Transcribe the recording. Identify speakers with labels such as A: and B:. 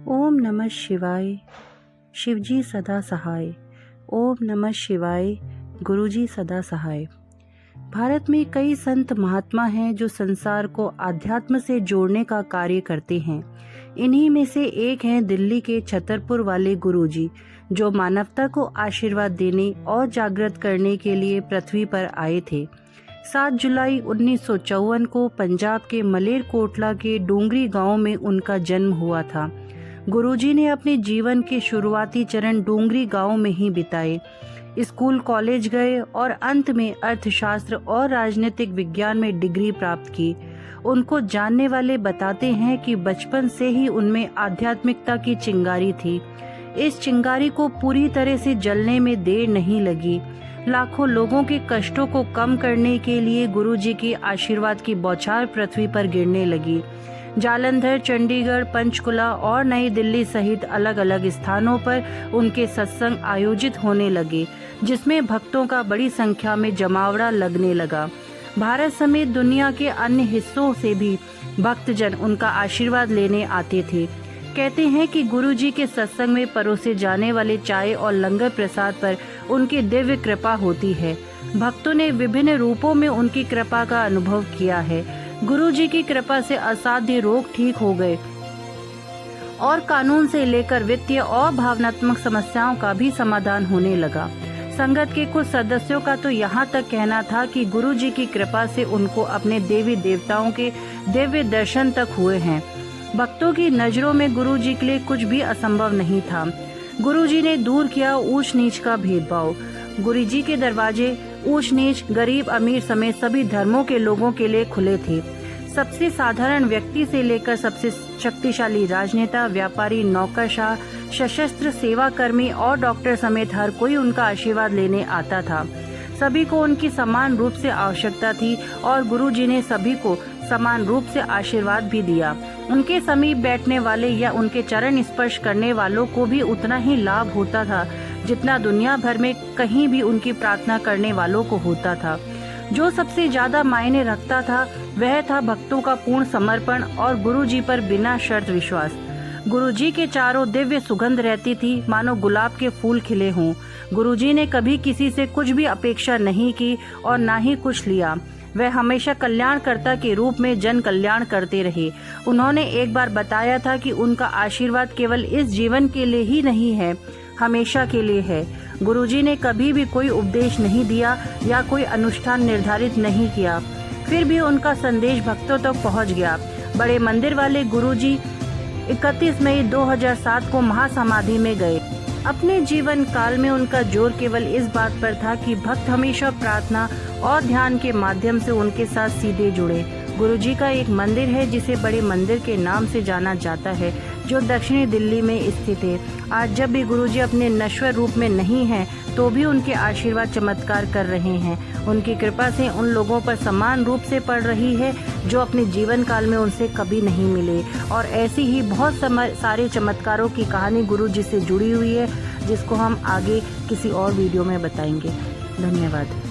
A: ओम नमः शिवाय। शिवजी सदा सहाय। ओम नमः शिवाय। गुरुजी सदा सहाय। भारत में कई संत महात्मा हैं जो संसार को आध्यात्म से जोड़ने का कार्य करते हैं। इन्हीं में से एक हैं दिल्ली के छतरपुर वाले गुरुजी, जो मानवता को आशीर्वाद देने और जागृत करने के लिए पृथ्वी पर आए थे। 7 जुलाई 1954 को पंजाब के मलेरकोटला के डोंगरी गांव में उनका जन्म हुआ था। गुरुजी ने अपने जीवन के शुरुआती चरण डोंगरी गांव में ही बिताए। स्कूल कॉलेज गए और अंत में अर्थशास्त्र और राजनीतिक विज्ञान में डिग्री प्राप्त की। उनको जानने वाले बताते हैं कि बचपन से ही उनमें आध्यात्मिकता की चिंगारी थी। इस चिंगारी को पूरी तरह से जलने में देर नहीं लगी। लाखों लोगों के कष्टों को कम करने के लिए गुरुजी की आशीर्वाद की बौछार पृथ्वी पर गिरने लगी। जालंधर, चंडीगढ़, पंचकुला और नई दिल्ली सहित अलग अलग स्थानों पर उनके सत्संग आयोजित होने लगे, जिसमें भक्तों का बड़ी संख्या में जमावड़ा लगने लगा। भारत समेत दुनिया के अन्य हिस्सों से भी भक्तजन उनका आशीर्वाद लेने आते थे। कहते हैं कि गुरुजी के सत्संग में परोसे जाने वाले चाय और लंगर प्रसाद पर उनकी दिव्य कृपा होती है। भक्तों ने विभिन्न रूपों में उनकी कृपा का अनुभव किया है। गुरुजी की कृपा से असाध्य रोग ठीक हो गए और कानून से लेकर वित्तीय और भावनात्मक समस्याओं का भी समाधान होने लगा। संगत के कुछ सदस्यों का तो यहाँ तक कहना था कि गुरुजी की कृपा से उनको अपने देवी देवताओं के दिव्य दर्शन तक हुए हैं। भक्तों की नजरों में गुरुजी के लिए कुछ भी असंभव नहीं था। गुरुजी ने दूर किया ऊंच नीच का भेदभाव। गुरुजी के दरवाजे ऊंच नीच, गरीब अमीर समेत सभी धर्मों के लोगों के लिए खुले थे। सबसे साधारण व्यक्ति से लेकर सबसे शक्तिशाली राजनेता, व्यापारी, नौकरशाह, सशस्त्र सेवा कर्मी और डॉक्टर समेत हर कोई उनका आशीर्वाद लेने आता था। सभी को उनकी समान रूप से आवश्यकता थी और गुरुजी ने सभी को समान रूप से आशीर्वाद भी दिया। उनके समीप बैठने वाले या उनके चरण स्पर्श करने वालों को भी उतना ही लाभ होता था जितना दुनिया भर में कहीं भी उनकी प्रार्थना करने वालों को होता था। जो सबसे ज्यादा मायने रखता था वह था भक्तों का पूर्ण समर्पण और गुरुजी पर बिना शर्त विश्वास। गुरुजी के चारों दिव्य सुगंध रहती थी, मानो गुलाब के फूल खिले हों। गुरुजी ने कभी किसी से कुछ भी अपेक्षा नहीं की और ना ही कुछ लिया। वह हमेशा कल्याणकर्ता के रूप में जन कल्याण करते रहे। उन्होंने एक बार बताया था कि उनका आशीर्वाद केवल इस जीवन के लिए ही नहीं है, हमेशा के लिए है। गुरुजी ने कभी भी कोई उपदेश नहीं दिया या कोई अनुष्ठान निर्धारित नहीं किया, फिर भी उनका संदेश भक्तों तक पहुंच गया। बड़े मंदिर वाले गुरुजी 31 मई 2007 को महासमाधि में गए। अपने जीवन काल में उनका जोर केवल इस बात पर था कि भक्त हमेशा प्रार्थना और ध्यान के माध्यम से उनके साथ सीधे जुड़े। गुरुजी का एक मंदिर है जिसे बड़े मंदिर के नाम से जाना जाता है, जो दक्षिणी दिल्ली में स्थित है। आज जब भी गुरुजी अपने नश्वर रूप में नहीं हैं, तो भी उनके आशीर्वाद चमत्कार कर रहे हैं। उनकी कृपा से उन लोगों पर समान रूप से पड़ रही है जो अपने जीवन काल में उनसे कभी नहीं मिले। और ऐसी ही बहुत सारे चमत्कारों की कहानी गुरुजी से जुड़ी हुई है, जिसको हम आगे किसी और वीडियो में बताएंगे। धन्यवाद।